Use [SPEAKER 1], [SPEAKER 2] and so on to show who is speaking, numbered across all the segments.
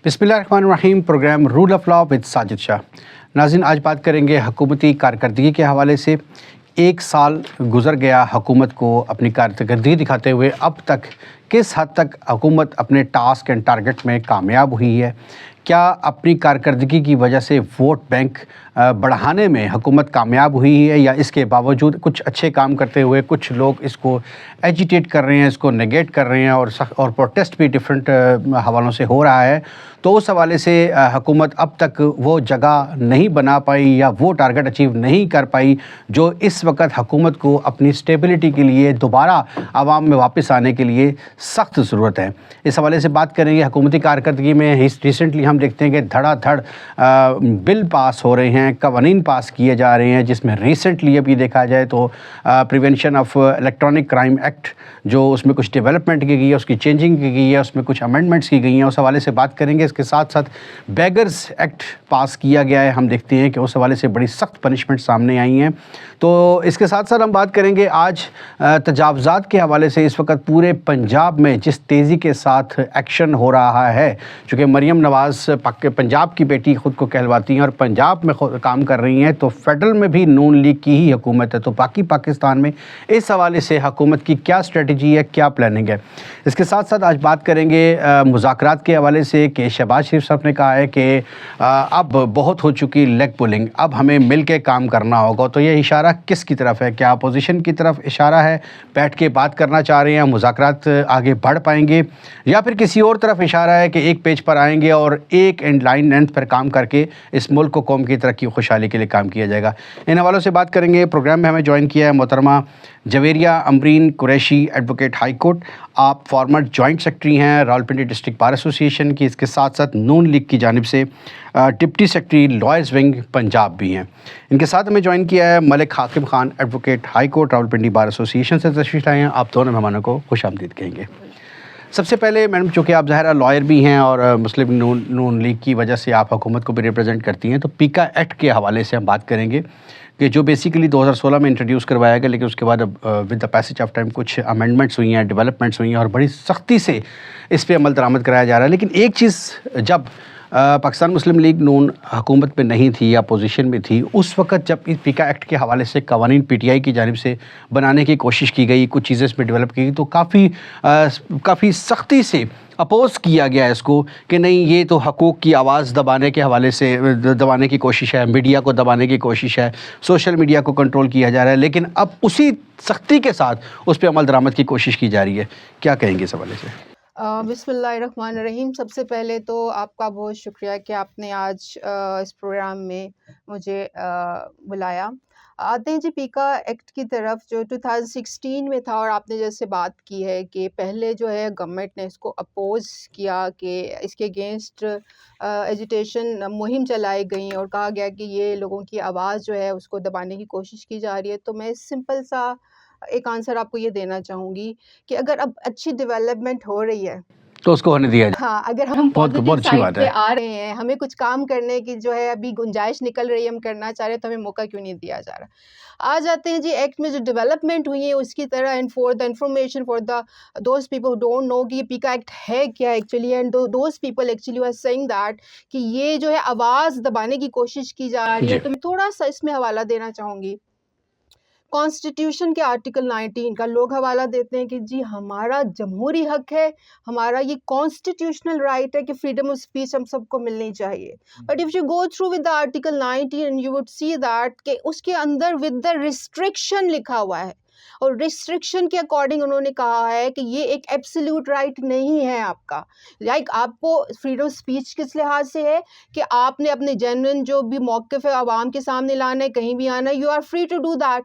[SPEAKER 1] बिस्मिल्लाहिर्रहमानिर्रहीम। Programme rule of law with Sajid Shah. नाज़रीन, आज बात करेंगे हुकूमती कारकर्दगी के हवाले से। एक साल गुज़र गया हुकूमत को अपनी कारकर्दगी दिखाते हुए। अब तक किस हद तक हुकूमत अपने टास्क एंड टारगेट में कामयाब हुई है? क्या अपनी कारकर्दगी की वजह से वोट बैंक बढ़ाने में हुकूमत कामयाब हुई है, या इसके बावजूद कुछ अच्छे काम करते हुए कुछ लोग इसको एजिटेट कर रहे हैं, इसको नेगेट कर रहे हैं, और प्रोटेस्ट भी डिफरेंट हवालों से हो रहा है। तो उस हवाले से हुकूमत अब तक वो जगह नहीं बना पाई या वो टारगेट अचीव नहीं कर पाई जो इस वक्त हुकूमत को अपनी स्टेबिलिटी के लिए दोबारा आवाम में वापस आने के लिए सख्त ज़रूरत है। इस हवाले से बात करेंगे। हुकूमती कारकर्दगी में रिसेंटली हम देखते हैं कि धड़ाधड़ बिल पास हो रहे हैं, कवानीन पास किए जा रहे हैं, जिसमें रिसेंटली अभी देखा जाए तो prevention of electronic crime act, जो उसमें कुछ डेवलपमेंट की गई है, उसकी चेंजिंग की गई है, उसमें कुछ अमेंडमेंट्स की गई हैं, उस हवाले से बात करेंगे। इसके साथ साथ बेगर्स एक्ट पास किया गया है। हम देखते हैं कि उस हवाले से बड़ी सख्त पनिशमेंट सामने आई हैं। तो इसके साथ साथ हम बात करेंगे आज तजावज़ात के हवाले से। इस वक्त पूरे पंजाब में जिस तेज़ी के साथ एक्शन हो रहा है, चूँकि मरियम नवाज़ पंजाब की बेटी ख़ुद को कहलवाती हैं और पंजाब में काम कर रही हैं, तो फेडरल में भी नून लीग की ही हुकूमत है। तो बाकी पाकिस्तान में इस हवाले से हुकूमत की क्या स्ट्रेटजी है, क्या प्लानिंग है? इसके साथ साथ आज बात करेंगे मुज़ाकरात के हवाले से कि शहबाज शरीफ साहब ने कहा है कि अब बहुत हो चुकी लेग पुलिंग, अब हमें मिल के काम करना होगा। तो ये इशारा किस की तरफ है? क्या अपोजिशन की तरफ इशारा है, बैठ के बात करना चाह रहे हैं, मुज़ाकरात आगे बढ़ पाएंगे, या फिर किसी और तरफ इशारा है कि एक पेज पर आएंगे और एक एंड लाइन लेंथ पर काम करके इस मुल्क को कौम की तरक्की खुशहाली के लिए काम किया जाएगा? इन हवालों से बात करेंगे। प्रोग्राम में हमें ज्वाइन किया है मोहतरमा Javeria Amreen Qureshi, advocate high court. आप फॉर्मर जॉइंट सेक्रेटरी हैं रावलपिंडी डिस्ट्रिक्ट बार एसोसिएशन की। इसके साथ साथ नून लीग की जानिब से deputy secretary lawyers wing Punjab भी हैं। इनके साथ हमें ज्वाइन किया है मलिक हाकिम Khan, advocate high court Rawalpindi bar association से तशरीफ़ लाए हैं। आप दोनों मेहमानों को खुशामदीद कहेंगे। सबसे पहले मैडम, चूँकि आप ज़ाहिर लॉयर भी हैं और मुस्लिम नून लीग की वजह से आप हुकूमत को भी रिप्रेजेंट करती हैं, तो पीका एक्ट के हवाले से हम बात करेंगे कि जो बेसिकली 2016 में इंट्रोड्यूस करवाया गया, लेकिन उसके बाद अब with the passage of time कुछ अमेंडमेंट्स हुई हैं, डेवलपमेंट्स हुई हैं और बड़ी सख्ती से इस पे अमल दरामद कराया जा रहा है। लेकिन एक चीज़, जब पाकिस्तान मुस्लिम लीग नून हुकूमत में नहीं थी या पोजीशन में थी, उस वक्त जब इस पीका एक्ट के हवाले से कवानीन पीटीआई की जानिब से बनाने की कोशिश की गई, कुछ चीज़ें इसमें डेवलप की गई, तो काफ़ी सख्ती से अपोज़ किया गया इसको कि नहीं, ये तो हकूक़ की आवाज़ दबाने के हवाले से दबाने की कोशिश है, मीडिया को दबाने की कोशिश है, सोशल मीडिया को कंट्रोल किया जा रहा है। लेकिन अब उसी सख्ती के साथ उस पर अमल दरामद की कोशिश की जा रही है। क्या कहेंगे इस हवाले से?
[SPEAKER 2] बिस्मिल्लाहिर्रहमानिर्रहीम। सबसे पहले तो आपका बहुत शुक्रिया कि आपने आज इस प्रोग्राम में मुझे बुलाया। आते हैं जी पीका एक्ट की तरफ, जो 2016 में था, और आपने जैसे बात की है कि पहले जो है गवर्नमेंट ने इसको अपोज़ किया कि इसके अगेंस्ट एजिटेशन मुहिम चलाई गई और कहा गया कि ये लोगों की आवाज़ जो है उसको दबाने की कोशिश की जा रही है। तो मैं सिंपल सा एक आंसर आपको ये देना चाहूँगी कि अगर अब अच्छी डेवलपमेंट हो रही है
[SPEAKER 1] तो उसको होने दिया जाए।
[SPEAKER 2] हाँ, अगर हम
[SPEAKER 1] बहुत
[SPEAKER 2] पॉजिटिव
[SPEAKER 1] अच्छी
[SPEAKER 2] साइड
[SPEAKER 1] बात
[SPEAKER 2] पे
[SPEAKER 1] है।
[SPEAKER 2] आ रहे हैं, हमें कुछ काम करने की जो है अभी गुंजाइश निकल रही है, हम करना चाह रहे हैं, तो हमें मौका क्यों नहीं दिया जा रहा? आ जाते हैं जी एक्ट में जो डेवलपमेंट हुई है उसकी तरह। And for the information for the those people don't know कि ये पीका एक्ट है क्या actually, and those people actually are saying that कि ये जो है आवाज़ दबाने की कोशिश की जा रही है।
[SPEAKER 1] जी।
[SPEAKER 2] तो मैं थोड़ा सा इसमें हवाला देना चाहूँगी कॉन्स्टिट्यूशन के आर्टिकल 19 का। लोग हवाला देते हैं कि जी हमारा जमहूरी हक है, हमारा ये कॉन्स्टिट्यूशनल राइट है कि फ्रीडम ऑफ स्पीच हम सबको मिलनी चाहिए। But if you go through with the article 19 you would see that कि उसके अंदर विद द रिस्ट्रिक्शन लिखा हुआ है, और रिस्ट्रिक्शन के अकॉर्डिंग उन्होंने कहा है कि ये एक एब्सोल्यूट राइट नहीं है आपका। लाइक आपको फ्रीडम ऑफ स्पीच किस लिहाज से है कि आपने अपने जेन्युइन जो भी मौक़िफ़ है आवाम के सामने लाना है, कहीं भी आना है, you are free to do that.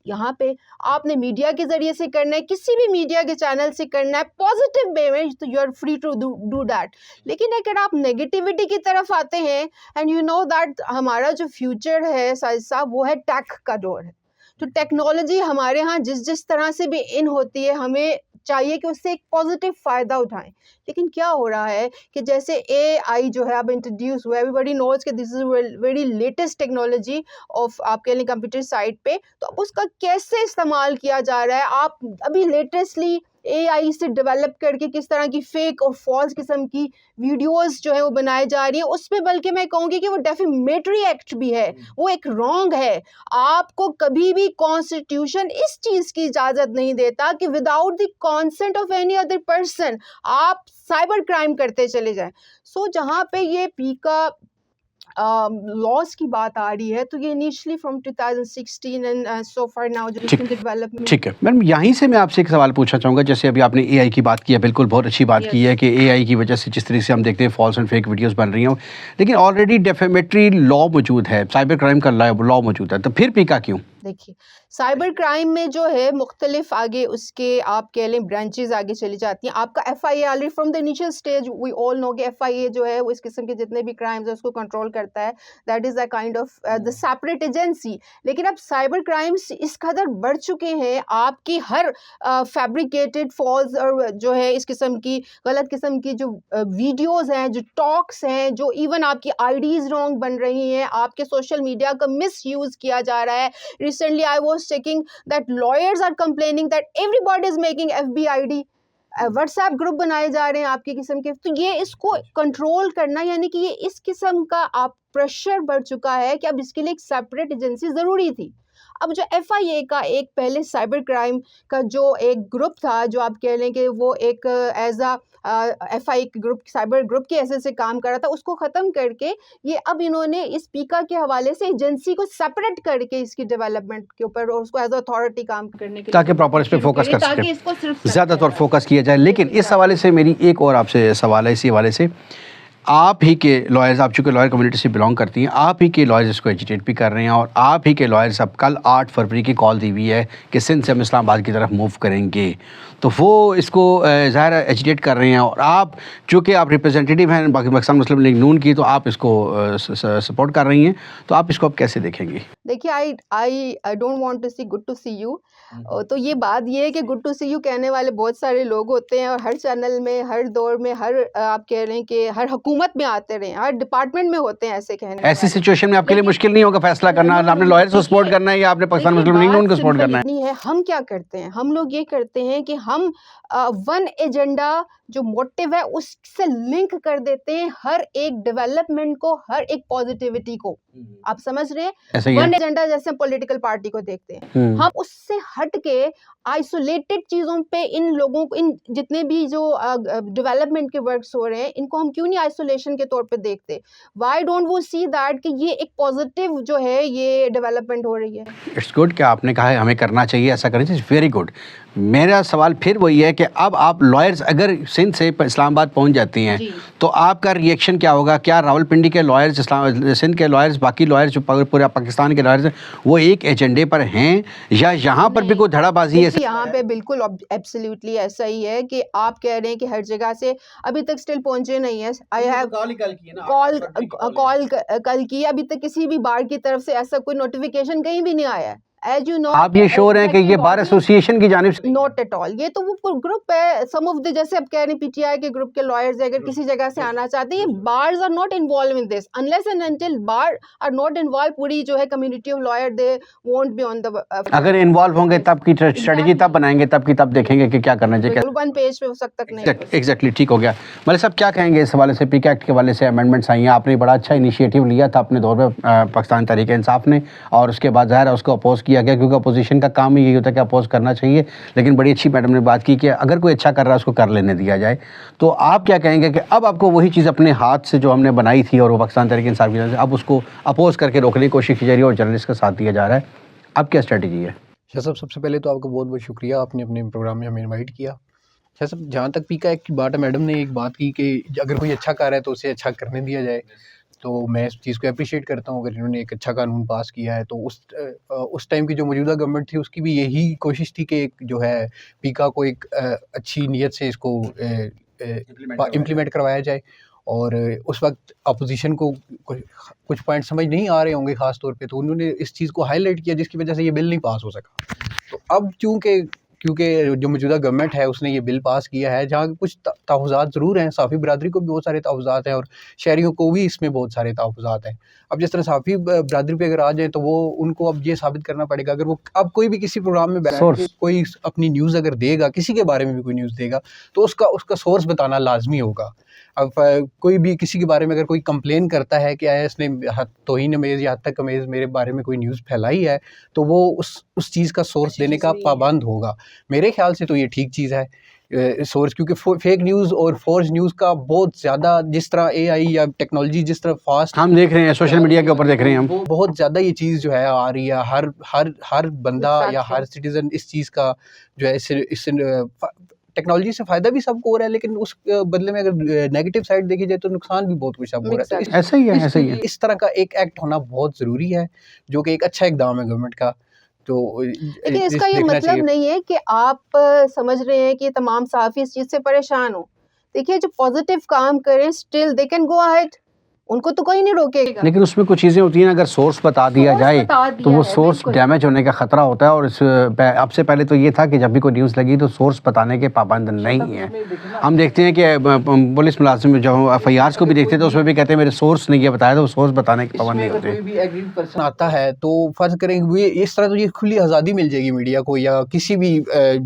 [SPEAKER 2] यहाँ पे आपने मीडिया के ज़रिए से करना है, किसी भी मीडिया के चैनल से करना है पॉजिटिव वे में, तो you are free to do that. लेकिन अगर आप नेगेटिविटी की तरफ आते हैं, एंड यू नो दैट हमारा जो फ्यूचर है साजिद साहब, वो है टेक का दौर है। तो टेक्नोलॉजी हमारे यहाँ जिस तरह से भी इन होती है, हमें चाहिए कि उससे एक पॉजिटिव फ़ायदा उठाएं। लेकिन क्या हो रहा है कि जैसे एआई जो है अब इंट्रोड्यूस हुआ है, एवरीबॉडी नोज कि this is very latest technology of आपके लिए कंप्यूटर साइड पे, तो अब उसका कैसे इस्तेमाल किया जा रहा है। आप अभी लेटेस्टली एआई से डेवलप करके किस तरह की फेक और फॉल्स किस्म की वीडियोस जो है वो बनाई जा रही है, उस पे बल्कि मैं कहूँगी कि वो डेफेमेटरी एक्ट भी है, वो एक रॉन्ग है। आपको कभी भी कॉन्स्टिट्यूशन इस चीज़ की इजाज़त नहीं देता कि without the consent of any other person आप साइबर क्राइम करते चले जाएं। सो जहाँ पे ये पीका लॉज की बात आ रही है, तो ये initially from 2016 and so far now जो
[SPEAKER 1] ठीक
[SPEAKER 2] डेवलपमेंट।
[SPEAKER 1] ठीक है मैडम, यहीं से मैं आपसे एक सवाल पूछना चाहूँगा। जैसे अभी आपने एआई की बात की है, बिल्कुल बहुत अच्छी बात की है कि एआई की वजह से जिस तरीके से हम देखते हैं फॉल्स एंड फेक वीडियोस बन रही हैं, लेकिन ऑलरेडी डेफेमेटरी लॉ मौजूद है, साइबर क्राइम का लॉ मौजूद है, तो फिर पीका क्यों?
[SPEAKER 2] देखिए, साइबर क्राइम में जो है मुख्तलिफ आगे उसके आप कह लें ब्रांचेस आगे चली जाती हैं। आपका FIA already from the initial stage we all know कि एफआईए जो है वो इस किस्म के जितने भी क्राइम्स है उसको कंट्रोल करता है, that is a kind of the separate agency. लेकिन अब साइबर क्राइम्स इस कदर बढ़ चुके हैं, आपकी हर फैब्रिकेटेड फॉल्स और जो है इस किस्म की गलत किस्म की जो वीडियोज़ हैं, जो टॉक्स हैं, जो इवन आपकी आईडीज़ रॉन्ग बन रही हैं, आपके सोशल मीडिया का मिसयूज़ किया जा रहा है। Recently, I was checking that lawyers are complaining that everybody is making FBID. WhatsApp group बनाए जा रहे हैं आपकी किस्म के, तो ये इसको कंट्रोल करना यानी कि ये इस किस्म का आप प्रेशर बढ़ चुका है कि अब इसके लिए एक सेपरेट एजेंसी ज़रूरी थी। अब जो एफआईए का एक पहले साइबर क्राइम का जो एक ग्रुप था, जो आप कह लें कि वो एक as a FI group cyber group के ऐसे काम कर रहा था, उसको ख़त्म करके ये अब इन्होंने इस पीका के हवाले से एजेंसी को सेपरेट करके इसकी डेवलपमेंट के ऊपर और उसको एज अथॉरिटी काम करने के
[SPEAKER 1] ताकि प्रॉपर इस पे फोकस कर
[SPEAKER 2] ताकि
[SPEAKER 1] सके,
[SPEAKER 2] इसको सिर्फ
[SPEAKER 1] ज़्यादातर फोकस किया जाए। लेकिन इस हवाले से मेरी एक और आपसे सवाल है, इसी हवाले से आप ही के लॉयर्स, आप चूँकि लॉयर कम्युनिटी से बिलोंग करती हैं, आप ही के लॉयर्स इसको एजिटेट भी कर रहे हैं और आप ही के लॉयर्स अब कल 8 फरवरी की कॉल दी हुई है कि सिंध से हम इस्लामाबाद की तरफ मूव करेंगे, तो वो इसको ज़ाहिर एजिटेट कर रहे हैं और आप चूँकि आप रिप्रेजेंटेटिव हैं पाकिस्तान मुस्लिम लीग नून की, तो आप इसको सपोर्ट कर रही हैं, तो आप इसको अब कैसे देखेंगी?
[SPEAKER 2] देखिए, I don't want to see good to see you. तो ये बात ये है कि गुड टू सी यू कहने वाले बहुत सारे लोग होते हैं और हर चैनल में, हर दौर में, हर आप कह रहे हैं कि हर हुकूमत में आते रहे, हर डिपार्टमेंट में होते हैं ऐसे कहने
[SPEAKER 1] ऐसी सिचुएशन में आपके लिए मुश्किल नहीं होगा फैसला करना, आपने लॉयर्स को सपोर्ट करना है या आपने पाकिस्तान मुस्लिम लीग नून को सपोर्ट करना है?
[SPEAKER 2] नहीं है। हम क्या करते हैं, हम लोग ये करते हैं कि हम वन एजेंडा जो मोटिव है उससे लिंक कर देते हैं हर एक डेवलपमेंट को, हर एक पॉजिटिविटी को। आप समझ रहे हैं?
[SPEAKER 1] ऐसा ही
[SPEAKER 2] वन
[SPEAKER 1] है।
[SPEAKER 2] एजेंडा जैसे पॉलिटिकल पार्टी को देखते हैं, हम उससे हट के आइसोलेटेड चीज़ों पे इन लोगों को, इन जितने भी जो डेवलपमेंट के वर्क्स हो रहे हैं, इनको हम क्यों नहीं आइसोलेशन के तौर पे देखते? व्हाई डोंट वो सी दैट कि ये एक पॉजिटिव जो है ये डेवलपमेंट हो रही है?
[SPEAKER 1] इट्स गुड कि आपने कहा है हमें करना चाहिए, ऐसा करना चाहिए, वेरी गुड। मेरा सवाल फिर वही है कि अब आप लॉयर्स अगर सिंध से इस्लामाबाद पहुंच जाती हैं, तो आपका रिएक्शन क्या होगा? क्या रावलपिंडी के लॉयर्स, सिंध के लॉयर्स, बाकी लॉयर्स जो पूरे पाकिस्तान के लॉयर्स हैं, वो एक एजेंडे पर हैं या यहाँ पर भी कोई धड़ाबाजी है?
[SPEAKER 2] यहाँ पे बिल्कुल एब्सोल्युटली ऐसा ही है कि आप कह रहे हैं कि हर जगह से अभी तक स्टिल पहुंचे नहीं है। आई हैव कॉल कल की, अभी तक किसी भी बार की तरफ से ऐसा कोई नोटिफिकेशन कहीं भी नहीं आया है। As you know,
[SPEAKER 1] आप ये श्योर हैं कि ये बार एसोसिएशन की जानिब से?
[SPEAKER 2] नॉट एट ऑल, ये तो वो ग्रुप है, सम ऑफ द, जैसे आप कह रहे हैं पीटीआई के ग्रुप के लॉयर्स अगर किसी जगह से आना चाहते हैं, ये bars are not involve in this unless and until bar are not involve, पूरी जो है community of lawyer they won't be on the.
[SPEAKER 1] अगर इन्वॉल्व होंगे तब की स्ट्रेटजी तब बनाएंगे, तब की तब देखेंगे कि क्या करना चाहिए।
[SPEAKER 2] वन पेज पे हो सकता नहीं।
[SPEAKER 1] एग्जैक्टली, ठीक हो गया। मतलब साहब क्या कहेंगे इस हवाले से? पीका एक्ट के हवाले से अमेंडमेंट्स आई हैं, आपने बड़ा अच्छा इनिशिएटिव लिया था अपने दौर में पाकिस्तान तहरीक इंसाफ ने, और उसके बाद ज़ाहिर है उसको अपोज किया गया, क्योंकि अपोजिशन का काम ही यही होता है कि अपोज करना चाहिए। लेकिन बड़ी अच्छी मैडम ने बात की कि अगर कोई अच्छा कर रहा है उसको कर लेने दिया जाए। तो आप क्या कहेंगे कि अब आपको वही चीज़ अपने हाथ से जो हमने बनाई थी और वो पाकिस्तान तहरीक इंसाफ की तरफ से, अब उसको अपोज करके रोकने की कोशिश की जा रही है और जर्नलिस्ट का साथ दिया जा रहा है, अब क्या स्ट्रेटजी है?
[SPEAKER 3] शाह साहब, सबसे पहले तो आपका बहुत बहुत शुक्रिया, आपने अपने प्रोग्राम में हमें इनवाइट किया। शाह साहब, जहाँ तक पीका एक्ट की बात है, मैडम ने एक बात की कि अगर कोई अच्छा कर रहा है तो उसे अच्छा करने दिया जाए, तो मैं इस चीज़ को अप्रिशिएट करता हूँ। अगर इन्होंने एक अच्छा कानून पास किया है तो उस टाइम की जो मौजूदा गवर्नमेंट थी उसकी भी यही कोशिश थी कि एक जो है पीका को एक अच्छी नीयत से इसको इम्प्लीमेंट करवाया जाए। और उस वक्त अपोजिशन को कुछ पॉइंट समझ नहीं आ रहे होंगे ख़ास तौर पे, तो उन्होंने इस चीज़ को हाईलाइट किया जिसकी वजह से ये बिल नहीं पास हो सका। तो अब चूँकि क्योंकि जो मौजूदा गवर्नमेंट है उसने ये बिल पास किया है जहाँ कुछ तहफ़्फ़ुज़ात ज़रूर हैं, साफ़ी बरादरी को भी बहुत सारे तहफ़्फ़ुज़ात हैं और शहरियों को भी इसमें बहुत सारे तहफ़्फ़ुज़ात हैं। अब जिस तरह साफ़ी बरादरी पे अगर आ जाए तो वो उनको अब ये साबित करना पड़ेगा, अगर वो अब कोई भी किसी प्रोग्राम में बैठ के
[SPEAKER 1] Source.
[SPEAKER 3] कोई अपनी न्यूज़ अगर देगा, किसी के बारे में भी कोई न्यूज़ देगा, तो उसका सोर्स बताना लाज़मी होगा। अब कोई भी किसी के बारे में अगर कोई कंप्लेन करता है कि इसने तौहीन-अमेज़ या हद तक अमेज़ मेरे बारे में कोई न्यूज़ फैलाई है, तो वो उस चीज़ का सोर्स देने का पाबंद होगा। मेरे ख़्याल से तो ये ठीक चीज़ है सोर्स, क्योंकि फेक न्यूज़ और फ़ोर्ज न्यूज़ का बहुत ज़्यादा, जिस तरह एआई या टेक्नोलॉजी जिस तरह फास्ट
[SPEAKER 1] हम देख रहे हैं, सोशल मीडिया के ऊपर देख रहे हैं हम।
[SPEAKER 3] वो बहुत ज़्यादा ये चीज़ जो है आ रही है, हर बंदा या हर सिटीज़न इस चीज़ का जो है इससे टेक्नोलॉजी से फ़ायदा भी सबको हो रहा है, लेकिन उस बदले में अगर नेगेटिव साइड देखी जाए तो नुकसान भी बहुत कुछ अब हो रहा है। तो
[SPEAKER 1] ऐसा ही है, ऐसा ही है।
[SPEAKER 3] इस तरह का एक एक्ट होना बहुत ज़रूरी है, जो कि एक अच्छा इक़दाम है गवर्नमेंट का। तो
[SPEAKER 2] लेकिन इसका ये मतलब नहीं है कि आप समझ रहे हैं कि तमाम सहाफ़ी इस चीज़ से परेशान हो। देखिए, जो पॉज़िटिव काम करें still they can go ahead, उनको तो कोई नहीं रोकेगा।
[SPEAKER 1] लेकिन उसमें कुछ चीज़ें होती हैं, अगर सोर्स बता दिया जाए तो वो सोर्स डैमेज होने का ख़तरा होता है। और अब से पहले तो ये था कि जब भी कोई न्यूज़ लगी तो सोर्स बताने के पाबंद नहीं है। हम देखते हैं कि पुलिस मुलाजिम जो एफआईआर्स को भी देखते हैं तो उसमें भी कहते हैं मेरे सोर्स ने ये बताया, तो सोर्स बताने के पाबंद नहीं होते।
[SPEAKER 3] कोई भी एग्रीड पर्सन आता है तो फ़र्ज़ करें ये इस तरह तो ये खुली आज़ादी मिल जाएगी मीडिया को, या किसी भी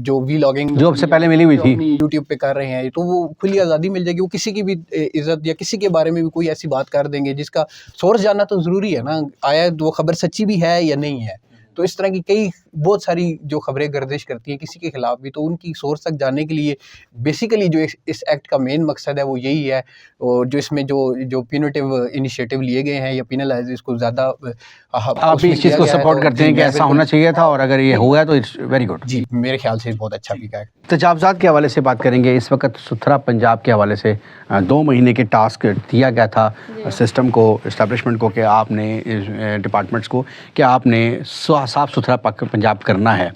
[SPEAKER 3] जो व्लॉगिंग
[SPEAKER 1] जो अब से पहले मिली हुई थी
[SPEAKER 3] यूट्यूब पे कर रहे हैं, तो वो खुली आज़ादी मिल जाएगी। वो किसी की भी इज़्ज़त या किसी के बारे में भी कोई ऐसी बात कर देंगे जिसका सोर्स जानना तो ज़रूरी है ना, आया वो खबर सच्ची भी है या नहीं है। तो इस तरह की बहुत सारी जो खबरें गर्दिश करती हैं किसी के ख़िलाफ़ भी, तो उनकी सोर्स तक जानने के लिए बेसिकली जो इस एक्ट का मेन मकसद है वो यही है। और जो इसमें जो पिनिटिव इनिशिएटिव लिए गए हैं या पिनलाइज, इसको ज़्यादा
[SPEAKER 1] आप भी इस चीज़ को सपोर्ट करते हैं कि ऐसा होना चाहिए था, और अगर ये हुआ है तो इट्स वेरी गुड।
[SPEAKER 3] जी, मेरे ख्याल से बहुत अच्छा भी है।
[SPEAKER 1] तजावज़ात के हवाले से बात करेंगे। इस वक्त सुथरा पंजाब के हवाले से 2 महीने के टास्क दिया गया था सिस्टम को, इस्टेब्लिशमेंट को, कि आपने डिपार्टमेंट्स को कि आपने साफ़ सुथरा पंजाब करना है।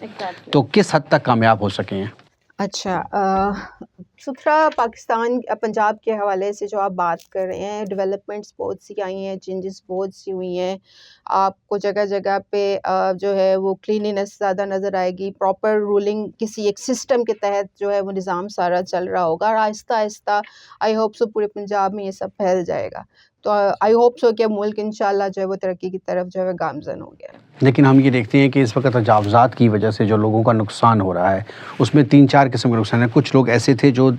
[SPEAKER 1] तो किस हद तक कामयाब हो सके हैं?
[SPEAKER 2] अच्छा, सुथरा पाकिस्तान पंजाब के हवाले से जो आप बात कर रहे हैं, डेवलपमेंट्स बहुत सी आई हैं, चेंजेस बहुत सी हुई हैं। आपको जगह-जगह पे जो है वो क्लीनिनेस ज़्यादा नज़र आएगी, प्रॉपर रूलिंग किसी एक सिस्टम के तहत जो है वो निज़ाम सारा चल रहा होगा, और आहिस्ता-आहिस्ता आई होप सो पूरे पंजाब में ये सब फैल जाएगा। तो आई होप सो कि मुल्क इंशाल्लाह जो है वो तरक्की की तरफ जो है गामज़न हो गया है।
[SPEAKER 1] लेकिन हम ये देखते हैं कि इस वक्त तजावज़ात की वजह से जो लोगों का नुकसान हो रहा है उसमें 3-4 किस्म के नुकसान हैं। कुछ लोग ऐसे थे जो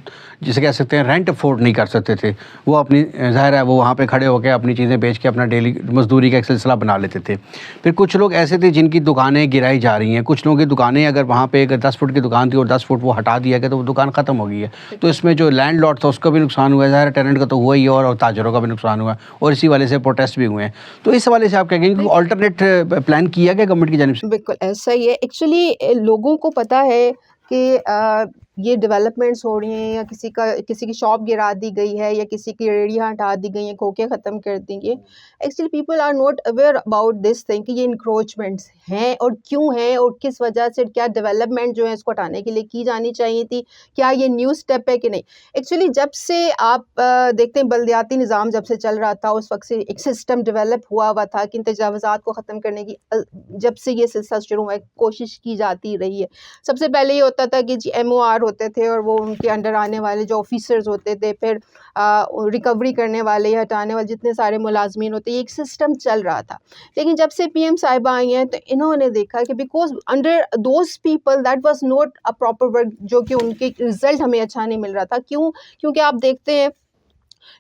[SPEAKER 1] जिसे कह सकते हैं रेंट अफोर्ड नहीं कर सकते थे, वो अपनी ज़ाहिर है वो वहाँ पे खड़े होकर अपनी चीज़ें बेच के अपना डेली मजदूरी का एक सिलसिला बना लेते थे। फिर कुछ लोग ऐसे थे जिनकी दुकानें गिराई जा रही हैं। कुछ लोगों की दुकानें, अगर वहाँ पे अगर 10 फुट की दुकान थी और 10 फुट वो हटा दिया गया तो वो दुकान ख़त्म हो गई है। तो इसमें जो लैंडलॉर्ड था उसका भी नुकसान हुआ है, ज़ाहिर टेनेंट का तो हुआ ही है, और ताजरों का भी नुकसान हुआ है, और इसी वाले से प्रोटेस्ट भी हुए हैं। तो इस हवाले से आप क्या कहेंगे, ऑल्टरनेट प्लान किया गया गवर्नमेंट की जानिब से?
[SPEAKER 2] बिल्कुल ऐसा ही है। एक्चुअली लोगों को पता है कि ये डेवलपमेंट्स हो रही हैं, या किसी की शॉप गिरा दी गई है, या किसी की रेहड़ियाँ हटा दी गई हैं, खोखे ख़त्म कर दी गई। Actually people are not aware about this thing कि ये इंक्रोचमेंट्स हैं और क्यों हैं, और किस वजह से, क्या डेवलपमेंट जो है इसको हटाने के लिए की जानी चाहिए थी, क्या ये न्यू स्टेप है कि नहीं। एक्चुअली जब से आप देखते हैं बल्दियाती निज़ाम जब से चल रहा था, उस वक्त से एक सिस्टम डेवलप हुआ था कि इन तजावज़ात को ख़त्म करने की जब से ये सिलसिला शुरू हुआ है कोशिश की जाती रही है। सबसे पहले ये होता था कि जी MOR होते थे, और वो उनके अंडर आने वाले जो ऑफिसर्स होते थे, फिर रिकवरी करने वाले या हटाने वाले जितने सारे मुलाजमीन होते, ये एक सिस्टम चल रहा था। लेकिन जब से PM साहिबा आई हैं तो इन्होंने देखा कि because under those people that was not a proper work, जो कि उनके रिजल्ट हमें अच्छा नहीं मिल रहा था। क्यों? क्योंकि आप देखते हैं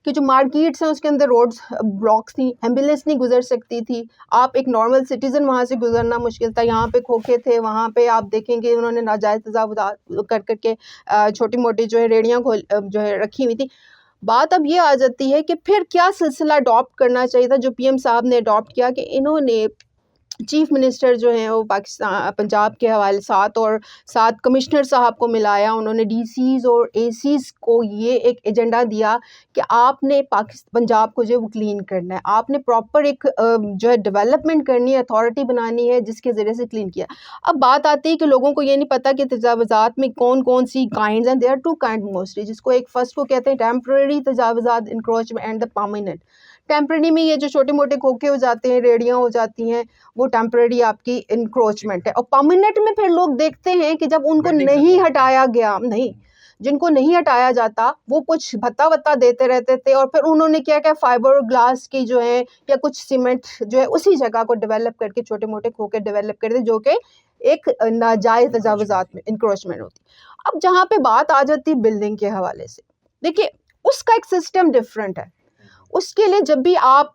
[SPEAKER 2] कि जो मार्केट्स हैं उसके अंदर रोड्स ब्लॉक्स थी, एम्बुलेंस नहीं गुजर सकती थी, आप एक नॉर्मल सिटीज़न वहाँ से गुजरना मुश्किल था। यहाँ पे खोखे थे, वहाँ पे आप देखेंगे उन्होंने नाजायज़ तजावुज़ात कर के छोटी मोटी जो है रेहड़ियाँ जो है रखी हुई थी। बात अब ये आ जाती है कि फिर क्या सिलसिला अडॉप्ट करना चाहिए था, जो PM साहब ने अडॉप्ट किया कि इन्होंने चीफ मिनिस्टर जो हैं वो पंजाब के हवाले 7 कमिश्नर साहब को मिलाया। उन्होंने DCs और ACs को ये एक एजेंडा दिया कि आपने पंजाब को जो है वो क्लीन करना है, आपने प्रॉपर एक जो है डेवलपमेंट करनी है, अथॉरिटी बनानी है जिसके ज़रिए से क्लीन किया। अब बात आती है कि लोगों को ये नहीं पता कि तजावज़ात में कौन कौन सी काइंड्स हैं। देयर 2 काइंड मोस्टली, जिसको एक फर्स्ट को कहते हैं टेम्पररी तजावज़ात encroachment and the permanent. Temporary में ये जो छोटे मोटे खोखे हो जाते हैं, रेहड़ियाँ हो जाती हैं, वो टेम्परेरी आपकी इंक्रोचमेंट है। और परमानेंट में फिर लोग देखते हैं कि जब उनको नहीं हटाया गया, नहीं, जिनको नहीं हटाया जाता वो कुछ भत्ता वत्ता देते रहते थे, और फिर उन्होंने क्या क्या फाइबर और ग्लास की जो है या कुछ सीमेंट जो है उसी जगह को डेवलप करके छोटे मोटे खोखे डेवलप करते, जो कि एक नाजायज तजावुजात में इंक्रोचमेंट होती। अब जहाँ पे बात आ जाती है बिल्डिंग के हवाले से, देखिए उसका एक सिस्टम डिफरेंट है। उसके लिए जब भी आप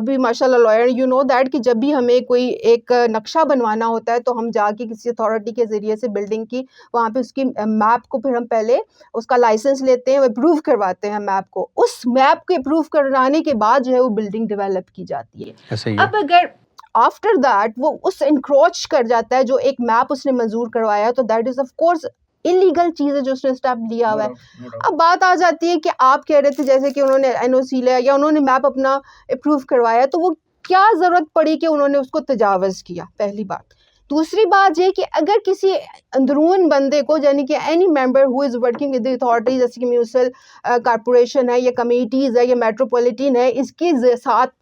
[SPEAKER 2] भी माशाल्लाह लॉयर, यू नो दैट कि जब भी हमें कोई एक नक्शा बनवाना होता है तो हम जाके किसी अथॉरिटी के ज़रिए से बिल्डिंग की वहाँ पे उसकी मैप को फिर हम पहले उसका लाइसेंस लेते हैं, अप्रूव करवाते हैं मैप को। उस मैप के अप्रूव कराने के बाद जो है वो बिल्डिंग डेवलप की जाती है।
[SPEAKER 1] ऐसे ही है।
[SPEAKER 2] अब अगर आफ्टर दैट वो उस इंक्रोच कर जाता है जो एक मैप उसने मंजूर करवाया, तो that is of course illegal चीज़ है जो उसने स्टेप लिया हुआ है। अब बात आ जाती है कि आप कह रहे थे जैसे कि उन्होंने एनओसी लिया या उन्होंने मैप अपना अप्रूव करवाया, तो वो क्या ज़रूरत पड़ी कि उन्होंने उसको तजावज़ किया, पहली बात। दूसरी बात ये कि अगर किसी अंदरून बंदे को, यानी कि any member who is working with the authority, जैसे कि म्यूनिसिपल कॉर्पोरेशन है या कमेटीज़ है या मेट्रोपॉलिटन है, इसके साथ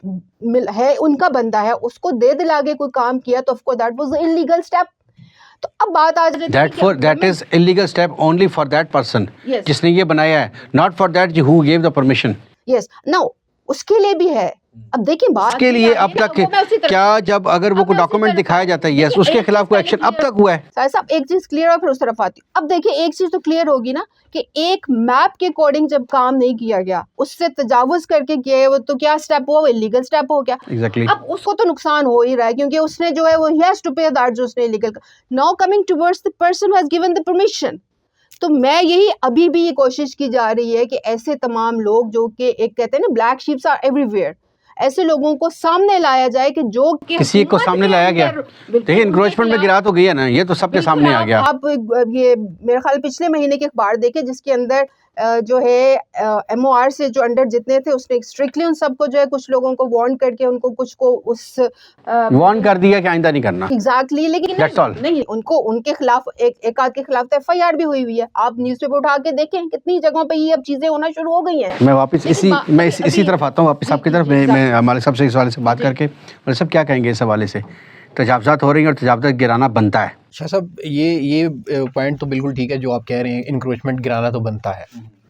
[SPEAKER 2] मिल है, उनका बंदा है, उसको दे दिला के कोई काम किया, तो of course that was illegal step. तो अब बात आ जाती है
[SPEAKER 1] that is illegal step only for that person
[SPEAKER 2] Yes.
[SPEAKER 1] जिसने ये बनाया है, not for that who gave the permission।
[SPEAKER 2] Yes, now उसके लिए भी है। अब देखिए बात
[SPEAKER 1] उसके लिए अब तक क्या, जब अगर वो कोई डॉक्यूमेंट दिखाया जाता है, यस, उसके खिलाफ कोई एक्शन अब तक हुआ है?
[SPEAKER 2] साहब साहब एक चीज क्लियर है, फिर उस तरफ आती हूँ। अब देखिए एक चीज तो क्लियर होगी ना कि एक मैप के अकॉर्डिंग जब काम नहीं किया गया, उससे तजावुज करके किया है वो, तो क्या स्टेप हुआ? वो इलीगल स्टेप हो गया।
[SPEAKER 1] एग्जैक्टली।
[SPEAKER 2] अब उसको तो नुकसान हो ही रहा है क्योंकि उसने जो है वो ही हैज टू पे दैट जो उसने illegal. Now coming towards the person who has given the permission, तो मैं यही अभी भी ये कोशिश की जा रही है कि ऐसे तमाम लोग जो कि एक कहते हैं ना ब्लैक शीप्स आर एवरीवेयर, ऐसे लोगों को सामने लाया जाए कि जो
[SPEAKER 1] किसी एक को सामने लाया गया। देखिए इंक्रोचमेंट में गिरा तो गया ना, ये तो सबके सामने आ गया।
[SPEAKER 2] आप ये मेरे ख्याल पिछले महीने के अखबार देखे जिसके अंदर जो है MOR से जो अंडर जितने थे उसने स्ट्रिक्टली उन सबको जो है कुछ लोगों को वार्न करके उनको कुछ को उस
[SPEAKER 1] वार्न कर दिया कि आइंदा नहीं करना।
[SPEAKER 2] एग्जैक्टली, लेकिन नहीं उनको उनके खिलाफ एक आध के खिलाफ तो FIR भी हुई हुई है। आप न्यूज़पेपर उठा के देखें कितनी जगहों पे ये अब चीजें होना शुरू हो गई हैं।
[SPEAKER 1] मैं वापस इसी तरफ आता हूँ, वापस आपकी तरफ। मैं मालिक साहब से इस हवाले से बात करके, मालिक साहब क्या कहेंगे इस हवाले से? तजावज़ात हो रही हैं और तजावज़ात गिराना बनता है।
[SPEAKER 3] शाह साहब ये पॉइंट तो बिल्कुल ठीक है जो आप कह रहे हैं, इंक्रोचमेंट गिराना तो बनता है।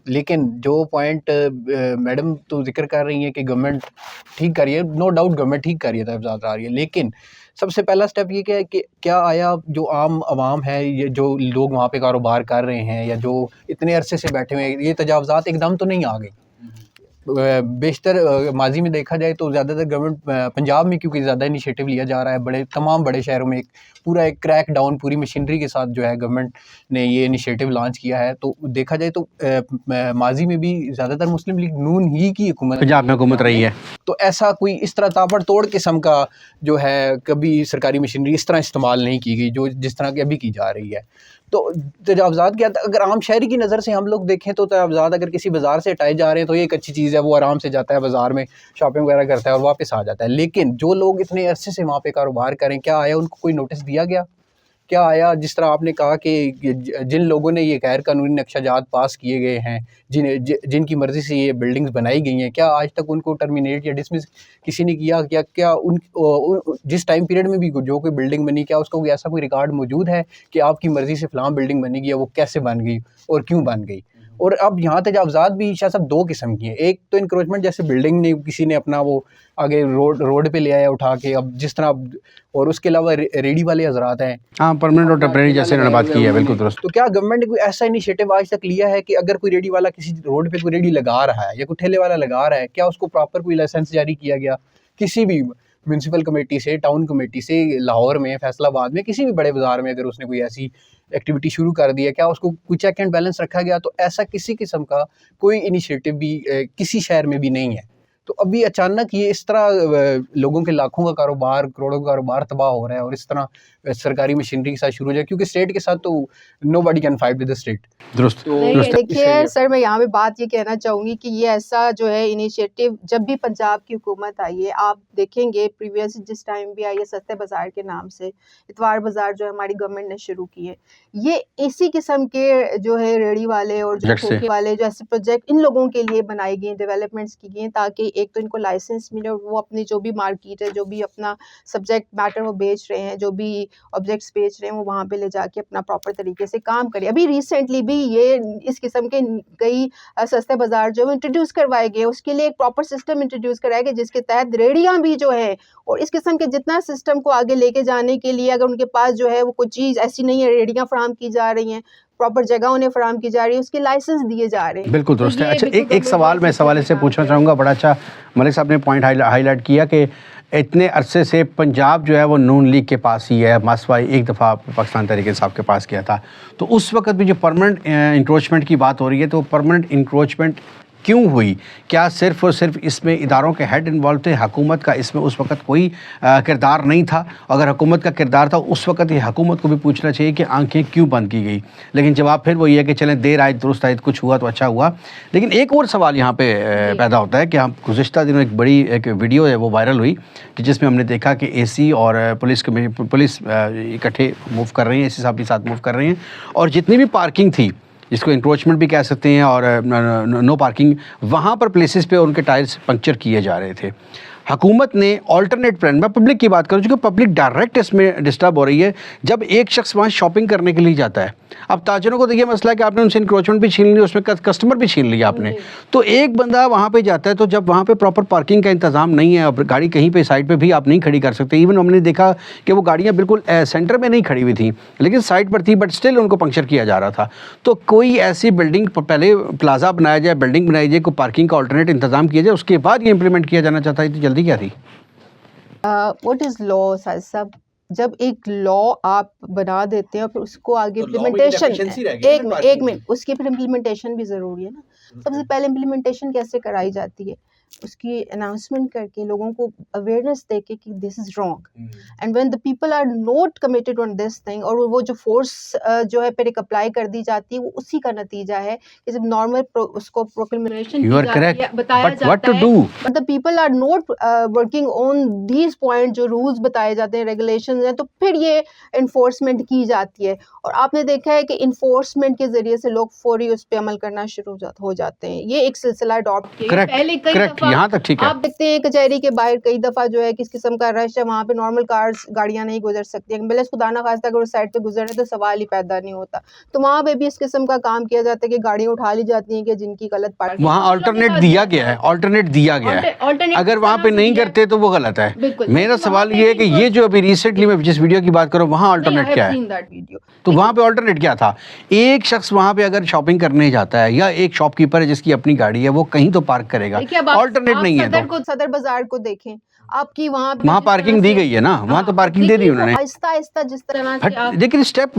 [SPEAKER 3] लेकिन जो पॉइंट मैडम तो जिक्र कर रही हैं कि गवर्नमेंट ठीक कर रही है, नो डाउट गवर्नमेंट ठीक कर रही है, तजावज़ात आ रही है, लेकिन सबसे पहला स्टेप ये क्या है कि क्या आया जो आम आवाम है, ये जो लोग वहाँ पे कारोबार कर रहे हैं या जो इतने अरसे से बैठे हुए हैं, ये तजावज़ात एकदम तो नहीं आ गई। बेशतर माजी में देखा जाए तो ज़्यादातर गवर्नमेंट पंजाब में क्योंकि ज़्यादा इनिशिएटिव लिया जा रहा है, तमाम बड़े शहरों में एक क्रैक डाउन पूरी मशीनरी के साथ जो है गवर्नमेंट ने ये इनिशिएटिव लॉन्च किया है। तो देखा जाए तो माजी में भी ज़्यादातर मुस्लिम लीग नून ही की हुकूमत
[SPEAKER 1] पंजाब में हुकूमत रही है, तो
[SPEAKER 3] ऐसा कोई इस तरह ताबड़तोड़ किस्म का जो है कभी सरकारी मशीनरी इस तरह इस्तेमाल नहीं की गई जो जिस तरह की अभी की जा रही है। तो तजावज़ात क्या, अगर आम शहरी की नज़र से हम लोग देखें तो तजावज़ात अगर किसी बाज़ार से हटाए जा रहे हैं तो ये एक अच्छी चीज़ है, वो आराम से जाता है बाज़ार में शॉपिंग वगैरह करता है और वापस आ जाता है। लेकिन जो लोग इतने अरसे से वहाँ पे कारोबार करें, क्या आया उनको कोई नोटिस दिया गया? क्या आया? जिस तरह आपने कहा कि जिन लोगों ने ये गैर कानूनी नक्शाजात पास किए गए हैं, जिनकी मर्ज़ी से ये बिल्डिंग्स बनाई गई हैं, क्या आज तक उनको टर्मिनेट या डिसमिस किसी ने किया? क्या जिस टाइम पीरियड में भी जो कोई बिल्डिंग बनी, क्या उसका कोई ऐसा कोई रिकॉर्ड मौजूद है कि आपकी मर्ज़ी से फ़लाँ बिल्डिंग बनेगी या वो कैसे बन गई और क्यों बन गई? और अब यहाँ तजावज़ात भी शायद सब दो किस्म की हैं। एक तो इंक्रोचमेंट जैसे बिल्डिंग ने किसी ने अपना वो आगे रोड पे ले आया उठा के, अब जिस तरह, और उसके अलावा रेडी वाले हजरात हैं,
[SPEAKER 1] हाँ, परमानेंट और टेम्परेरी जैसे इन्होंने बात की है, बिल्कुल दुरुस्त।
[SPEAKER 3] तो क्या गवर्नमेंट ने कोई ऐसा इनिशिएटिव आज तक लिया है कि अगर कोई रेडी वाला किसी रोड पे कोई रेडी लगा रहा है या कोई ठेले वाला लगा रहा है, क्या उसको प्रॉपर कोई लाइसेंस जारी किया गया किसी भी म्यूनसिपल कमेटी से, टाउन कमेटी से, लाहौर में, फैसलाबाद में, किसी भी बड़े बाज़ार में अगर उसने कोई ऐसी एक्टिविटी शुरू कर दी है, क्या उसको कोई चेक एंड बैलेंस रखा गया? तो ऐसा किसी किस्म का कोई इनिशिएटिव भी किसी शहर में भी नहीं है। तो अभी अचानक ये इस तरह लोगों के लाखों का कारोबार, करोड़ों का कारोबार तबाह हो रहा है और इस तरह सरकारी मशीनरी के साथ शुरू हो जाए, क्योंकि स्टेट के साथ तो nobody can fight with the state.
[SPEAKER 1] दुरुस्त।
[SPEAKER 2] देखिए सर, मैं यहाँ पे बात ये कहना चाहूँगी कि ये ऐसा जो है इनिशिएटिव जब भी पंजाब की हुकूमत आई है, आप देखेंगे प्रीवियस जिस टाइम भी आई है सस्ते बाज़ार के नाम से इतवार बाज़ार जो है हमारी गवर्नमेंट ने शुरू की है, ये इसी किस्म के जो है रेडी वाले और जो खोखे वाले जो ऐसे प्रोजेक्ट इन लोगों के लिए बनाई गई, डेवलपमेंट्स की गई ताकि एक तो इनको लाइसेंस मिले और वो अपनी जो भी मार्केट है, जो भी अपना सब्जेक्ट मैटर वो बेच रहे हैं, जो भी ऑब्जेक्ट्स बेच रहे हैं, वो वहाँ पे ले जाके अपना प्रॉपर तरीके से काम करें। अभी रिसेंटली भी ये इस किस्म के कई सस्ते बाज़ार जो है इंट्रोड्यूस करवाए गए, उसके लिए एक प्रॉपर सिस्टम इंट्रोड्यूस कराया गया जिसके तहत रेहड़ियाँ भी जो है, और इस किस्म के जितना सिस्टम को आगे लेके जाने के लिए अगर उनके पास जो है वो कोई चीज़ ऐसी नहीं है, रेहड़ियाँ फराहम की जा रही हैं, प्रॉपर जगह उन्हें फराहम की जा रही है, उसके लाइसेंस दिए जा रहे हैं।
[SPEAKER 1] बिल्कुल
[SPEAKER 2] तो
[SPEAKER 1] दुरुस्त है।
[SPEAKER 2] ये
[SPEAKER 1] अच्छा,
[SPEAKER 2] बिल्कुल
[SPEAKER 1] एक सवाल मैं इस हवाले से पूछना चाहूँगा, बड़ा अच्छा मलिक साहब ने पॉइंट हाईलाइट किया कि इतने अरसे से पंजाब जो है वो नून लीग के पास ही है। मासवाई एक दफ़ा पाकिस्तान तहरीक इंसाफ के पास गया था, तो उस वक्त भी जो परमानेंट इंक्रोचमेंट की बात हो रही है, तो परमानेंट इंक्रोचमेंट क्यों हुई? क्या सिर्फ़ और सिर्फ इसमें इदारों के हेड इन्वॉल्व थे, हुकूमत का इसमें उस वक्त कोई किरदार नहीं था? अगर हुकूमत का किरदार था उस वक्त ये हुकूमत को भी पूछना चाहिए कि आंखें क्यों बंद की गई। लेकिन जवाब फिर वही है कि चलें देर आए दुरुस्त आए, कुछ हुआ तो अच्छा हुआ। लेकिन एक और सवाल यहाँ पे पैदा होता है कि हम गुज़िश्ता दिनों एक बड़ी एक वीडियो है वो वायरल हुई कि जिसमें हमने देखा कि एसी और पुलिस इकट्ठे मूव कर रही हैं, एसी साहब के साथ मूव कर रहे हैं, और जितनी भी पार्किंग थी, जिसको इंक्रोचमेंट भी कह सकते हैं, और नो पार्किंग, वहाँ पर प्लेसेस पे उनके टायर्स पंक्चर किए जा रहे थे। हुकूमत ने ऑल्टरनेट प्लान, मैं पब्लिक की बात करूँ क्योंकि पब्लिक डायरेक्ट इसमें डिस्टर्ब हो रही है। जब एक शख्स वहाँ शॉपिंग करने के लिए जाता है, अब ताजरों को तो ये मसला है कि आपने उनसे इंक्रोचमेंट भी छीन ली, उसमें कस्टमर भी छीन लिया आपने, तो एक बंदा वहाँ पे जाता है, तो जब वहाँ पे प्रॉपर पार्किंग का इंतज़ाम नहीं है, और गाड़ी कहीं पे साइड पे भी आप नहीं खड़ी कर सकते। इवन हमने देखा कि वो गाड़ियाँ बिल्कुल सेंटर में नहीं खड़ी हुई थी, लेकिन साइड पर थी, बट स्टिल उनको पंक्चर किया जा रहा था। तो कोई ऐसी बिल्डिंग, पहले प्लाजा बनाया जाए, बिल्डिंग बनाई जाए, कोई पार्किंग का ऑल्टरनेट इंतज़ाम किया जाए, उसके बाद ये इंप्लीमेंट किया जाना चाहता है। तो जल्दी क्या थी?
[SPEAKER 2] व्हाट इज़ लॉ साहब? जब एक लॉ आप बना देते हैं और फिर उसको आगे
[SPEAKER 1] तो law में
[SPEAKER 2] इम्प्लीमेंटेशन,
[SPEAKER 1] deficiency रह गई ना
[SPEAKER 2] एक मिनट, उसकी फिर इम्प्लीमेंटेशन भी ज़रूरी है ना। सबसे पहले इम्प्लीमेंटेशन कैसे कराई जाती है? उसकी अनाउंसमेंट करके लोगों को अवेयरनेस देके कि this is wrong, and when the people are not committed on this thing, और वो जो फोर्स जो है फिर एक अप्लाई कर दी जाती है, वो उसी का नतीजा है कि जब नॉर्मल उसको proclamation
[SPEAKER 1] you are correct, but what to do?
[SPEAKER 2] But the people are not working on these point, जो रूल्स बताए जाते हैं, रेगुलेशंस हैं, तो फिर ये इन्फोर्समेंट की जाती है। और आपने देखा है कि इन्फोर्समेंट के ज़रिए से लोग फौरी उस पर अमल करना शुरू हो जाते हैं। ये एक सिलसिला अडॉप्ट किया पहले कई
[SPEAKER 1] करेक्ट, यहाँ तक ठीक है।
[SPEAKER 2] आप देखते हैं कचहरी के बाहर कई दफ़ा जो है किस किस्म का रश है, वहाँ पे नॉर्मल कार्स गाड़ियाँ नहीं गुजर सकती हैं, बल्कि खुदा ना खास्ता अगर उस साइड पे गुजरने तो सवाल ही पैदा नहीं होता। तो वहाँ पे भी इस किस्म का काम किया जाता है कि गाड़ियाँ उठा ली जाती हैं कि जिनकी गलत पार्किंग,
[SPEAKER 1] वहाँ ऑल्टरनेट दिया गया है, ऑल्टरनेट दिया गया है, अगर वहाँ पे नहीं करते तो वो गलत है। मेरा सवाल ये है कि ये जो अभी रिसेंटली मैं जिस वीडियो की बात करूँ, वहाँ ऑल्टरनेट क्या है? तो वहाँ पे ऑल्टरनेट क्या था? एक शख्स वहाँ पे अगर शॉपिंग करने जाता है, या एक शॉपकीपर है जिसकी अपनी गाड़ी है, वो कहीं तो पार्क करेगा, ऑल्टरनेट नहीं है। तो
[SPEAKER 2] सदर बाजार को देखें, आपकी वहाँ
[SPEAKER 1] पार्किंग दी गई है ना, वहाँ तो पार्किंग दे दी उन्होंने।
[SPEAKER 2] आहिस्ता आहिस्ता जिस तरह से आप,
[SPEAKER 1] लेकिन स्टेप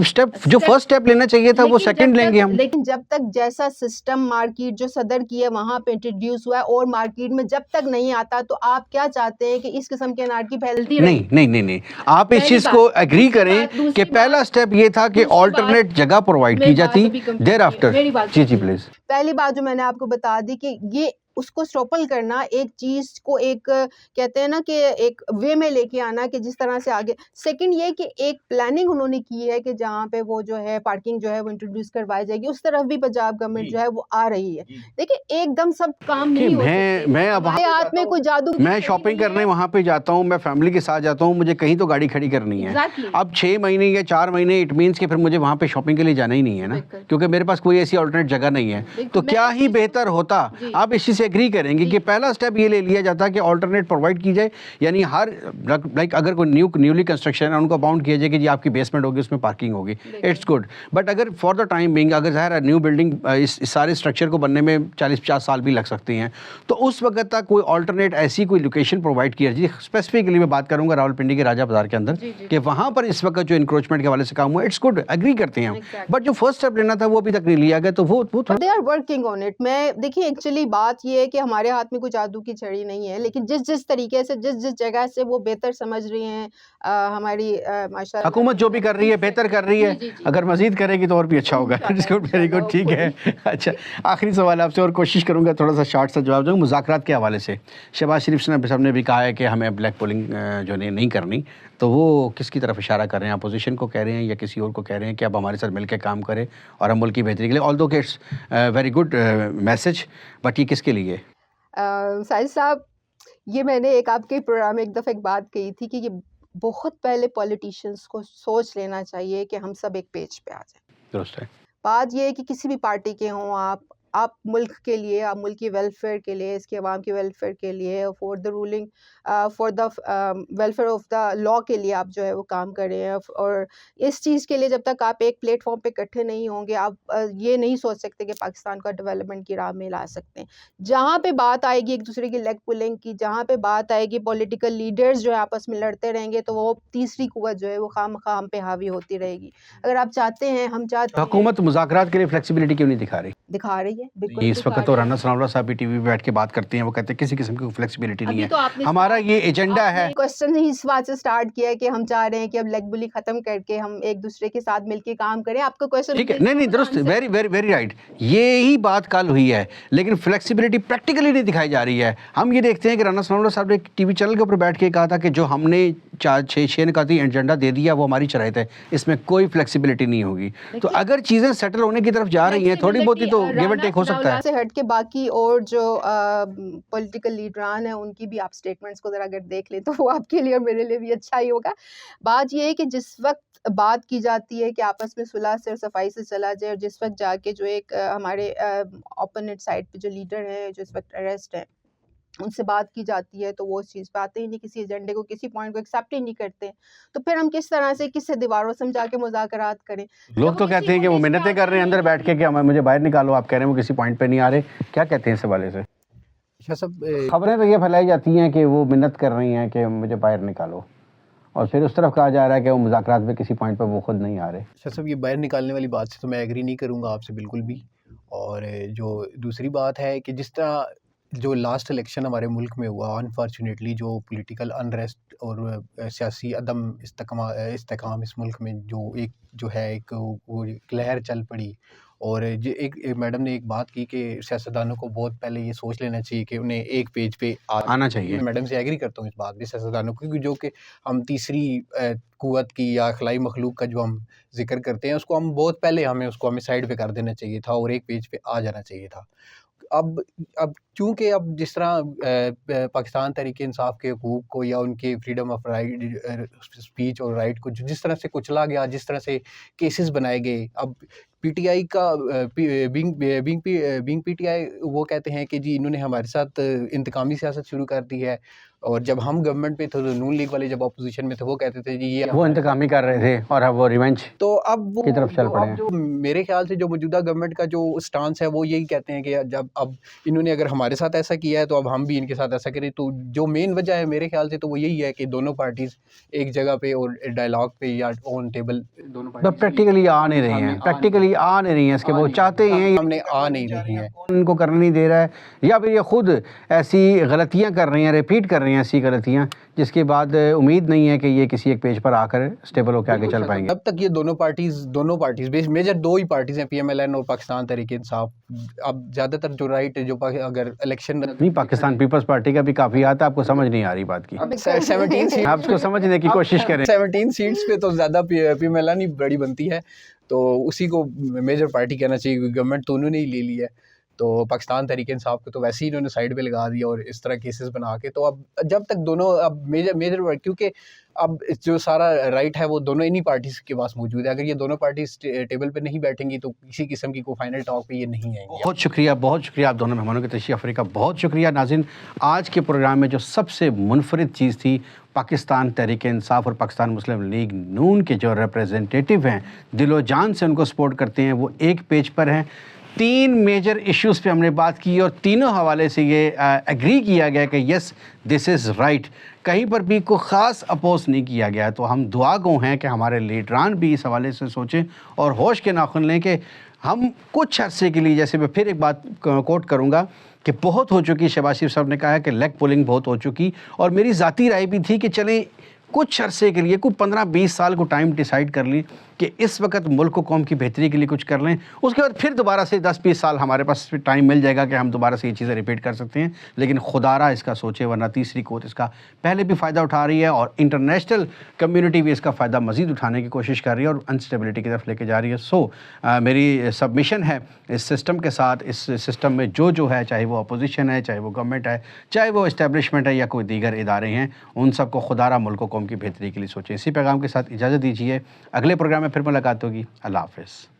[SPEAKER 1] जो फर्स्ट स्टेप लेना चाहिए था वो सेकंड लेंगे हम।
[SPEAKER 2] लेकिन जब तक जैसा सिस्टम मार्केट जो सदर की है वहाँ पे इंट्रोड्यूस हुआ है, और मार्केट में जब तक नहीं आता, तो आप क्या चाहते हैं कि इस किस्म के अनारकी फैलती रहे?
[SPEAKER 1] नहीं, आप इस चीज को एग्री करें कि पहला स्टेप ये था कि ऑल्टरनेट जगह प्रोवाइड की जाती, देयर आफ्टर। Ji please.
[SPEAKER 2] पहली बात जो मैंने आपको बता दी कि ये उसको स्टॉपल करना, एक चीज़ को एक कहते हैं ना कि एक वे में लेके आना कि जिस तरह से आगे। सेकंड ये कि एक प्लानिंग उन्होंने की है कि जहाँ पे वो जो है पार्किंग जो है वो इंट्रोड्यूस करवाई जाएगी, उस तरफ भी पंजाब गवर्नमेंट जो है वो आ रही है। देखिए एकदम सब काम नहीं हो सकते।
[SPEAKER 1] मैं अब
[SPEAKER 2] हाथ में कोई जादू,
[SPEAKER 1] मैं शॉपिंग करने वहाँ पे जाता हूँ, मैं फैमिली के साथ जाता हूँ, मुझे कहीं तो गाड़ी खड़ी करनी है। अब 6 महीने या 4 महीने इट मीन्स कि फिर मुझे वहाँ पे शॉपिंग के लिए जाना ही नहीं है ना, क्योंकि मेरे पास कोई ऐसी ऑल्टरनेट जगह नहीं है। तो क्या ही बेहतर होता, आप इस चीज़ से एग्री करेंगे कि पहला स्टेप ये ले लिया जाता कि ऑल्टरनेट प्रोवाइड की जाए, यानी हर लाइक अगर कोई न्यूली कंस्ट्रक्शन है उनको बाउंड किया जाए कि जी आपकी बेसमेंट होगी, उसमें पार्किंग होगी, इट्स गुड। बट अगर फॉर द टाइम बिंग, अगर ज़ाहिर है न्यू बिल्डिंग इस सारे स्ट्रक्चर को बनने में 40-50 साल भी लग सकते हैं, तो उस वक्त तक कोई ऑल्टरनेट ऐसी कोई लोकेशन प्रोवाइड किया जी। स्पेसिफिकली मैं बात करूँगा रावलपिंडी के राजा बाजार के अंदर, कि वहाँ पर इस वक्त जो इंक्रोचमेंट के हवाले से काम हुआ, इट्स गुड, एग्री करते हैं हम। बट जो फर्स्ट स्टेप लेना था वो अभी तक नहीं लिया गया, तो वो
[SPEAKER 2] they are working on it. मैं देखिए एक्चुअली बात ये है कि हमारे हाथ में कोई जादू की छड़ी नहीं है, लेकिन जिस तरीके से जिस जगह से वो बेहतर समझ रही हैं, हमारी माशाल्लाह
[SPEAKER 1] हुकूमत जो भी कर रही है बेहतर कर रही है, अगर मजीद करेगी तो और भी अच्छा होगा। वेरी गुड, ठीक है। अच्छा, आखिरी सवाल आपसे, और कोशिश करूंगा थोड़ा सा शॉर्ट सा जवाब दूंगा। मुज़ाकरात के हवाले से शहबाज शरीफ साहब ने भी कहा है कि हमें ब्लैक पोलिंग जो नहीं करनी, तो वो किसकी तरफ इशारा कर रहे हैं? अपोजिशन को कह रहे हैं या किसी और को कह रहे हैं कि अब हमारे साथ मिलकर काम करें और हम मुल्क की बेहतरी के लिए? ऑल्दो कि it's very good message, but ये किसके लिए?
[SPEAKER 2] साहिद साहब, ये मैंने एक आपके प्रोग्राम में एक दफ़ा एक बात कही थी कि ये बहुत पहले पॉलिटिशियंस को सोच लेना चाहिए कि हम सब एक पेज पे आ जाएं।
[SPEAKER 1] दुरुस्त है।
[SPEAKER 2] बात ये है कि किसी भी पार्टी के हों आप मुल्क के लिए, आप मुल्क की वेलफेयर के लिए, इसके अवाम की वेलफेयर के लिए, for the ruling for the welfare of the law के लिए आप जो है वो काम कर रहे हैं। और इस चीज़ के लिए जब तक आप एक प्लेटफॉर्म पे इकट्ठे नहीं होंगे, आप ये नहीं सोच सकते कि पाकिस्तान को डेवलपमेंट की राह में ला सकते हैं। जहाँ पे बात आएगी एक दूसरे की लेग पुलिंग की, जहाँ पे बात आएगी पॉलिटिकल लीडर्स जो है आपस में लड़ते रहेंगे, तो वो तीसरी कुव्वत जो है वो खाम पे हावी होती रहेगी। अगर आप चाहते हैं, हम चाहते हैं,
[SPEAKER 1] हुकूमत मुज़ाकरात के लिए फ्लेक्सिबिलिटी क्यों नहीं दिखा रही?
[SPEAKER 2] दिखा रही है, बिल्कुल
[SPEAKER 1] इस
[SPEAKER 2] दिखा
[SPEAKER 1] वक्त तो
[SPEAKER 2] रही है।
[SPEAKER 1] राना सनाउल्लाह साहब भी टीवी पे बैठ के बात करते हैं, वो कहते हैं किसी किस्म की फ्लेक्सिबिलिटी नहीं
[SPEAKER 2] अभी
[SPEAKER 1] है।
[SPEAKER 2] तो आपने
[SPEAKER 1] हमारा ये एजेंडा है।
[SPEAKER 2] क्वेश्चन ही इस बात से स्टार्ट किया है कि हम चाह रहे हैं कि अब लेग बुली खत्म करके हम एक दूसरे के साथ मिलके काम करें। आपका क्वेश्चन
[SPEAKER 1] ठीक है, नहीं दुरुस्त, वेरी वेरी वेरी राइट, ये ही बात कल हुई है, लेकिन फ्लेक्सिबिलिटी प्रैक्टिकली नहीं दिखाई जा रही है। हम ये देखते हैं कि राना सनाउल्लाह साहब ने टीवी चैनल के ऊपर बैठ के कहा था कि जो हमने 4-6 निकाती एजेंडा दे दिया वो हमारी शराइत है, इसमें कोई फ्लेक्सिबिलिटी नहीं होगी। तो अगर चीज़ें सेटल होने की तरफ जा रही हैं, थोड़ी बहुत ही तो गिव एंड टेक हो सकता है।
[SPEAKER 2] से हट के बाकी और जो पॉलिटिकल लीडरान हैं उनकी भी आप स्टेटमेंट्स को ज़रा अगर देख लें तो वो आपके लिए और मेरे लिए भी अच्छा ही होगा। बात ये है कि जिस वक्त बात की जाती है कि आपस में सुलह से और सफाई से चला जाए, और जिस वक्त जाके जो एक हमारे ओपोनेंट साइड पे जो लीडर हैं जो इस वक्त अरेस्ट हैं, उनसे बात की जाती है, तो वो उस चीज़ पे आते ही नहीं, किसी एजेंडे को, किसी पॉइंट को एक्सेप्ट ही नहीं करते। तो फिर हम किस तरह से, किससे दीवारों से हम जाके मुज़ाकरात करें?
[SPEAKER 1] लोग तो कहते हैं कि वो मिन्नतें कर रहे हैं अंदर बैठ के कि मुझे बाहर निकालो, आप कह रहे हैं वो किसी पॉइंट पे नहीं आ रहे। क्या कहते हैं इस हवाले से?
[SPEAKER 3] शाह साहब,
[SPEAKER 1] खबरें तो ये फैलाई जाती हैं कि वो मिन्नत कर रही हैं कि मुझे बाहर निकालो, और फिर उस तरफ कहा जा रहा है कि वो मुज़ाकरात में किसी पॉइंट पर वो खुद नहीं आ रहे।
[SPEAKER 3] शाह साहब, ये बाहर निकालने वाली बात से तो मैं एग्री नहीं करूँगा आपसे बिल्कुल भी। और जो दूसरी बात है कि जिस तरह जो लास्ट इलेक्शन हमारे मुल्क में हुआ, अनफॉर्चुनेटली जो पॉलिटिकल अनरेस्ट और सियासी अदम इस्तेकाम इस मुल्क में जो है एक वो एक लहर चल पड़ी। और जो एक मैडम ने एक बात की कि सियासतदानों को बहुत पहले ये सोच लेना चाहिए कि उन्हें एक पेज पे
[SPEAKER 1] आना चाहिए।
[SPEAKER 3] मैं मैडम से एग्री करता हूँ इस बात पे, सियासतदानों को, क्योंकि जो कि हम तीसरी कुव्वत की या खलाई मखलूक का जो हम जिक्र करते हैं, उसको हम बहुत पहले हमें साइड पे कर देना चाहिए था और एक पेज पे आ जाना चाहिए था। अब चूँकि अब जिस तरह पाकिस्तान तहरीक इंसाफ के हकूक़ को या उनके फ्रीडम ऑफ राइट स्पीच और राइट को जिस तरह से कुचला गया, जिस तरह से केसेस बनाए गए, अब पीटीआई का बीइंग पीटीआई वो कहते हैं कि जी इन्होंने हमारे साथ इंतकामी सियासत शुरू कर दी है। और जब हम गवर्नमेंट पे थे तो नून लीग वाले जब अपोजिशन में थे वो कहते थे जी ये
[SPEAKER 1] वो इंतकामी कर रहे थे और अब वो रिवेंज
[SPEAKER 3] तो अब वो
[SPEAKER 1] की तरफ चल पड़े हैं।
[SPEAKER 3] जो मेरे ख्याल से जो मौजूदा गवर्नमेंट का जो स्टांस है वो यही कहते हैं कि जब अब इन्होंने अगर हमारे साथ ऐसा किया है तो अब हम भी इनके साथ ऐसा करें। तो जो मेन वजह है मेरे ख्याल से तो वो यही है कि दोनों पार्टीज एक जगह पे और डायलॉग पे या ऑन टेबल दोनों
[SPEAKER 1] तो प्रैक्टिकली आ नहीं रही हैं, प्रैक्टिकली आ नहीं रही हैं, इसके वो चाहते हैं,
[SPEAKER 3] हमने आ नहीं रही हैं,
[SPEAKER 1] उनको करने नहीं दे रहा है, या फिर ये खुद ऐसी गलतियां कर रही हैं, रिपीट कर रही हैं ऐसी गलतियां जिसके बाद उम्मीद नहीं है कि ये किसी एक पेज पर आकर स्टेबल होकर आगे चल पाएंगे।
[SPEAKER 3] अब तक ये दोनों पार्टीज मेजर दो ही पार्टीज हैं, पीएमएलएन और पाकिस्तान तहरीक इंसाफ। अब ज़्यादातर जो राइट जो अगर इलेक्शन
[SPEAKER 1] नहीं, पाकिस्तान पीपल्स पार्टी का भी काफ़ी आता है, आपको समझ नहीं आ रही बात की।
[SPEAKER 3] 17 सीट
[SPEAKER 1] आप इसको समझने की कोशिश करें।
[SPEAKER 3] 17 सीट्स पे तो ज़्यादा पीएमएलएन ही बड़ी बनती है, तो उसी को मेजर पार्टी कहना चाहिए, गवर्नमेंट तो उन्होंने ही ले ली है। तो पाकिस्तान तहरीक इंसाफ को तो वैसे ही इन्होंने साइड पे लगा दिया और इस तरह केसेस बना के, तो अब जब तक दोनों अब मेजर क्योंकि अब जो सारा राइट है वो दोनों इन्हीं पार्टीज के पास मौजूद है। अगर ये दोनों पार्टीज टेबल पे नहीं बैठेंगी तो किसी किस्म की कोई फाइनल टॉक पे ये नहीं आएंगी।
[SPEAKER 1] बहुत शुक्रिया आप दोनों मेहमानों की तशरीफ़ आफरी का, बहुत शुक्रिया। नाज़रीन, आज के प्रोग्राम में जो सबसे मुनफरिद चीज़ थी, पाकिस्तान तहरीक इंसाफ और पाकिस्तान मुस्लिम लीग नून के जो रिप्रेजेंटेटिव हैं, दिलो जान से उनको सपोर्ट करते हैं, वो एक पेज पर हैं। 3 मेजर इश्यूज़ पे हमने बात की और तीनों हवाले से ये एग्री किया गया कि यस दिस इज़ राइट, कहीं पर भी कोई ख़ास अपोज नहीं किया गया। तो हम दुआ गो हैं कि हमारे लीडरान भी इस हवाले से सोचें और होश के नाखुन लें कि हम कुछ अरसे के लिए, जैसे मैं फिर एक बात कोट करूँगा कि बहुत हो चुकी, शहबाज शरीफ साहब ने कहा है कि लेग पुलिंग बहुत हो चुकी, और मेरी ज़ाती राय भी थी कि चलें कुछ अरसे के लिए, कुछ 15-20 साल को टाइम डिसाइड कर ली कि इस वक्त मुल्क को कौम की बेहतरी के लिए कुछ कर लें, उसके बाद फिर दोबारा से 10-20 साल हमारे पास टाइम मिल जाएगा कि हम दोबारा से ये चीज़ें रिपीट कर सकते हैं। लेकिन खुदारा इसका सोचे, वरना तीसरी कोत इसका पहले भी फ़ायदा उठा रही है और इंटरनेशनल कम्युनिटी भी इसका फ़ायदा मज़ीद उठाने की कोशिश कर रही है और अनस्टेबिलिटी की तरफ लेके जा रही है। सो मेरी सबमिशन है इस सिस्टम के साथ, इस सिस्टम में जो है, चाहे वो अपोजिशन है, चाहे वो गवर्नमेंट है, चाहे वो इस्टेब्लिशमेंट है या कोई दीगर इदारे हैं, उन सबको खुदारा मुल्क कौम की बेहतरी के लिए सोचें। इसी पैगाम के साथ इजाज़त दीजिए, अगले प्रोग्राम में फिर मुलाकात होगी। अल्लाह हाफ़िज़।